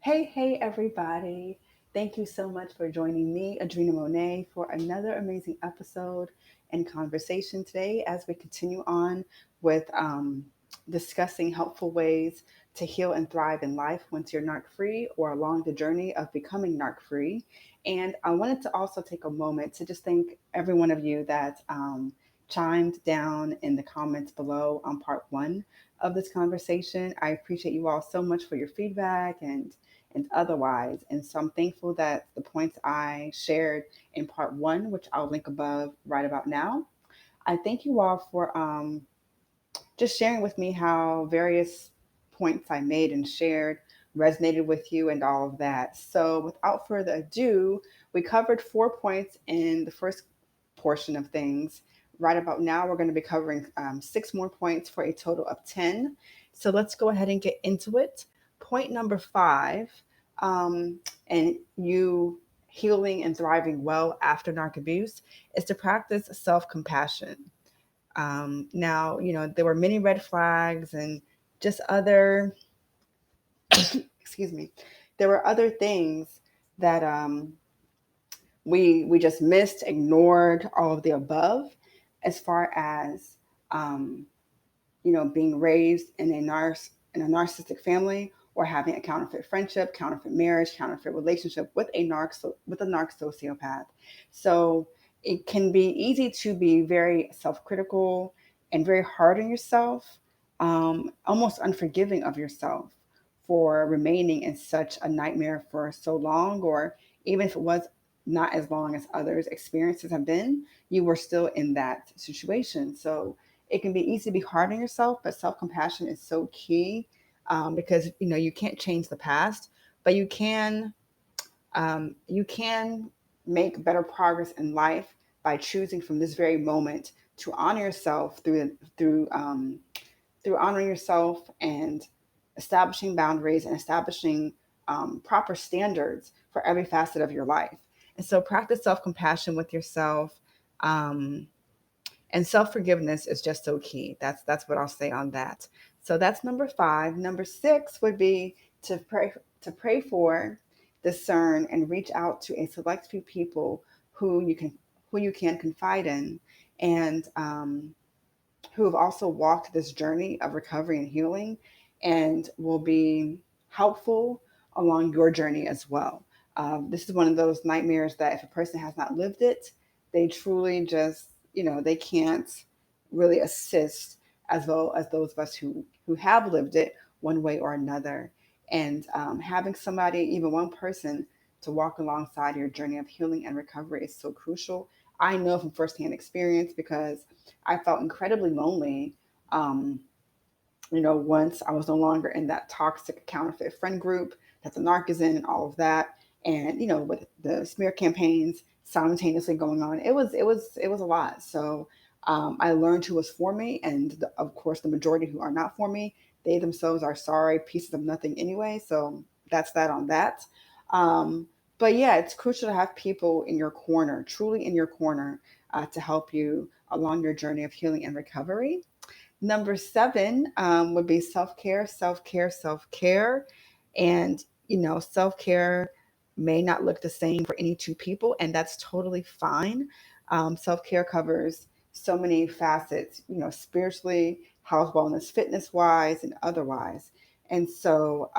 Hey, everybody. Thank you so much for joining me, Adrena Monet, for another amazing episode and conversation today as we continue on with discussing helpful ways to heal and thrive in life once you're narc free or along the journey of becoming narc free. And I wanted to also take a moment to just thank every one of you that chimed down in the comments below on part 1 of this conversation. I appreciate you all so much for your feedback and otherwise. And so I'm thankful that the points I shared in part 1, which I'll link above right about now, I thank you all for just sharing with me how various points I made and shared resonated with you and all of that. So without further ado, we covered 4 points in the first portion of things. Right about now, we're going to be covering 6 more points for a total of 10. So let's go ahead and get into it. Point number 5, um, and you healing and thriving well after narc abuse, is to practice self compassion. Now, there were many red flags and just other, excuse me, there were other things that we just missed, ignored, all of the above, as far as um, being raised in a narcissistic family or having a counterfeit friendship, counterfeit marriage, counterfeit relationship with a narc sociopath. So it can be easy to be very self-critical and very hard on yourself, almost unforgiving of yourself for remaining in such a nightmare for so long, or even if it was not as long as others' experiences have been, you were still in that situation. So it can be easy to be hard on yourself, but self compassion is so key, because you can't change the past, but you can make better progress in life by choosing from this very moment to honor yourself through honoring yourself and establishing boundaries and establishing proper standards for every facet of your life. And so practice self compassion with yourself. Um, and self-forgiveness is just so key. That's what I'll say on that. So that's number 5. Number 6 would be to pray for, discern, and reach out to a select few people who you can who you can confide in, and who have also walked this journey of recovery and healing, and will be helpful along your journey as well. This is one of those nightmares that if a person has not lived it, they truly just, they can't really assist as well as those of us who have lived it one way or another. And having somebody, even one person, to walk alongside your journey of healing and recovery is so crucial. I know from firsthand experience because I felt incredibly lonely. Um, once I was no longer in that toxic counterfeit friend group that the narc is in and all of that. And, with the smear campaigns simultaneously going on, it was a lot. So I learned who was for me. And of course, the majority who are not for me, they themselves are sorry pieces of nothing anyway. So that's that on that. Um, but yeah, it's crucial to have people in your corner, truly in your corner, to help you along your journey of healing and recovery. Number 7 would be self care, self care, self care. And, self care may not look the same for any two people, and that's totally fine. Self care covers so many facets, spiritually, health, wellness, fitness wise, and otherwise. And so,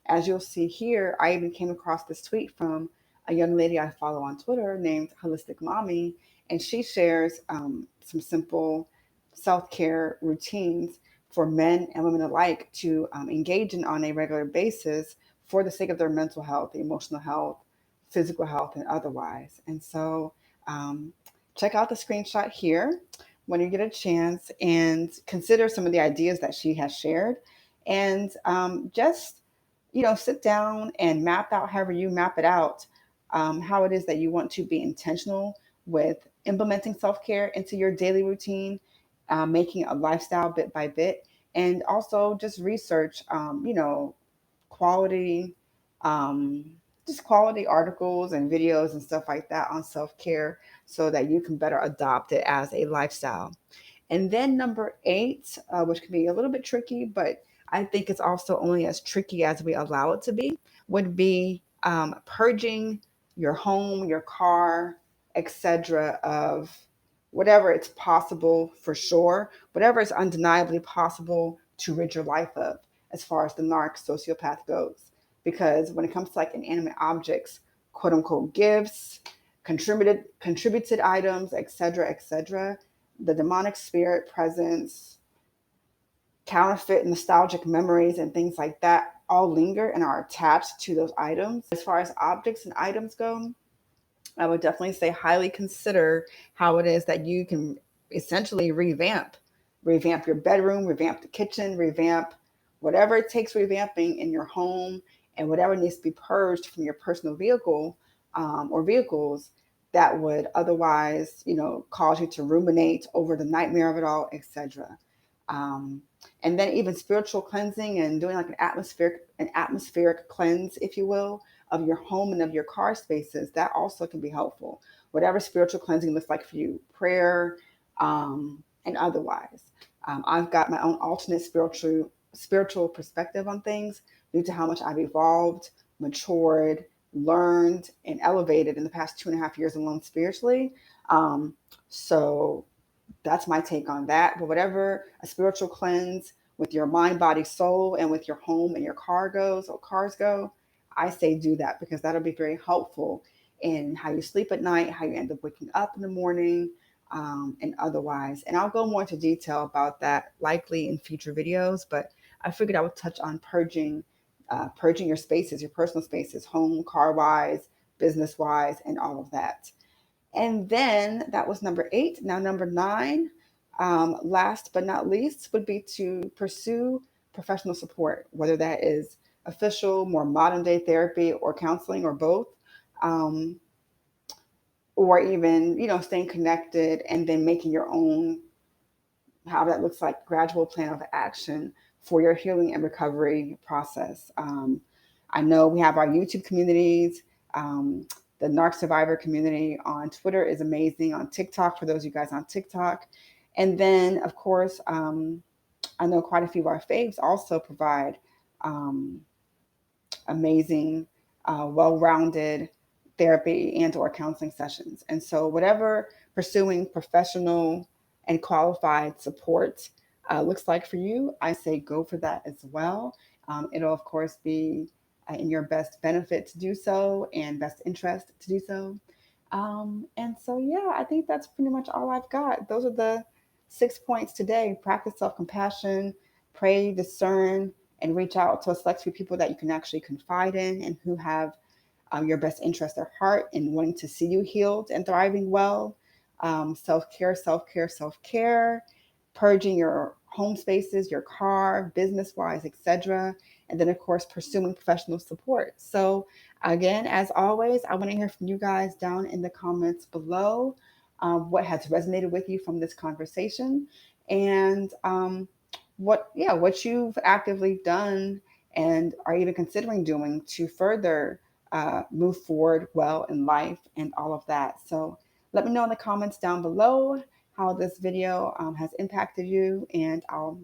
as you'll see here, I even came across this tweet from a young lady I follow on Twitter named Holistic Mommy, and she shares some simple self care routines for men and women alike to engage in on a regular basis for the sake of their mental health, emotional health, physical health, and otherwise. And so, um, check out the screenshot here when you get a chance and consider some of the ideas that she has shared. And just, sit down and map out, however you map it out, how it is that you want to be intentional with implementing self care into your daily routine, making a lifestyle bit by bit, and also just research, quality, um, just quality articles and videos and stuff like that on self care so that you can better adopt it as a lifestyle. And then number 8, which can be a little bit tricky, but I think it's also only as tricky as we allow it to be, would be purging your home, your car, etc. of whatever it's possible for sure, whatever is undeniably possible to rid your life of as far as the sociopath goes. Because when it comes to like inanimate objects, quote unquote gifts, contributed items, etc., the demonic spirit presence, counterfeit nostalgic memories and things like that all linger and are attached to those items. As far as objects and items go, I would definitely say highly consider how it is that you can essentially revamp your bedroom, revamp the kitchen, revamp whatever it takes revamping in your home, and whatever needs to be purged from your personal vehicle or vehicles that would otherwise, cause you to ruminate over the nightmare of it all, etc. Um, and then even spiritual cleansing and doing like an atmospheric cleanse, if you will, of your home and of your car spaces, that also can be helpful. Whatever spiritual cleansing looks like for you, prayer, and otherwise. I've got my own alternate spiritual perspective on things due to how much I've evolved, matured, learned, and elevated in the past 2.5 years alone spiritually. So that's my take on that. But whatever a spiritual cleanse with your mind, body, soul, and with your home and your cars go, I say do that because that'll be very helpful in how you sleep at night, how you end up waking up in the morning, and otherwise. And I'll go more into detail about that likely in future videos, but I figured I would touch on purging your spaces, your personal spaces, home, car wise, business wise, and all of that. And then that was number 8. Now, number 9, last but not least, would be to pursue professional support, whether that is official, more modern day therapy or counseling or both, um, or even, staying connected and then making your own, how that looks like, gradual plan of action for your healing and recovery process. I know we have our YouTube communities. The Narc Survivor community on Twitter is amazing. On TikTok, for those of you guys on TikTok. And then, of course, I know quite a few of our faves also provide um, amazing, well-rounded therapy and or counseling sessions. And so whatever pursuing professional and qualified support looks like for you, I say go for that as well. It'll, of course, be in your best benefit to do so and best interest to do so. And so, yeah, I think that's pretty much all I've got. Those are the 6 points today. Practice self-compassion, pray, discern, and reach out to a select few people that you can actually confide in and who have your best interest at heart in wanting to see you healed and thriving well. Self-care, self-care, self-care, purging your home spaces, your car, business-wise, etc. And then, of course, pursuing professional support. So, again, as always, I want to hear from you guys down in the comments below. What has resonated with you from this conversation, and what you've actively done and are even considering doing to further move forward well in life and all of that. So let me know in the comments down below how this video has impacted you, and I'll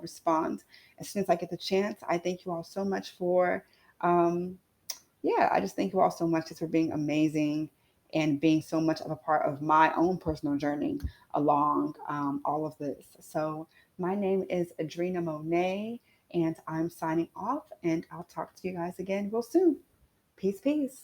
respond as soon as I get the chance. I thank you all so much for I just thank you all so much just for being amazing and being so much of a part of my own personal journey along all of this. So my name is Adrena Monet, and I'm signing off, and I'll talk to you guys again real soon. Peace, peace.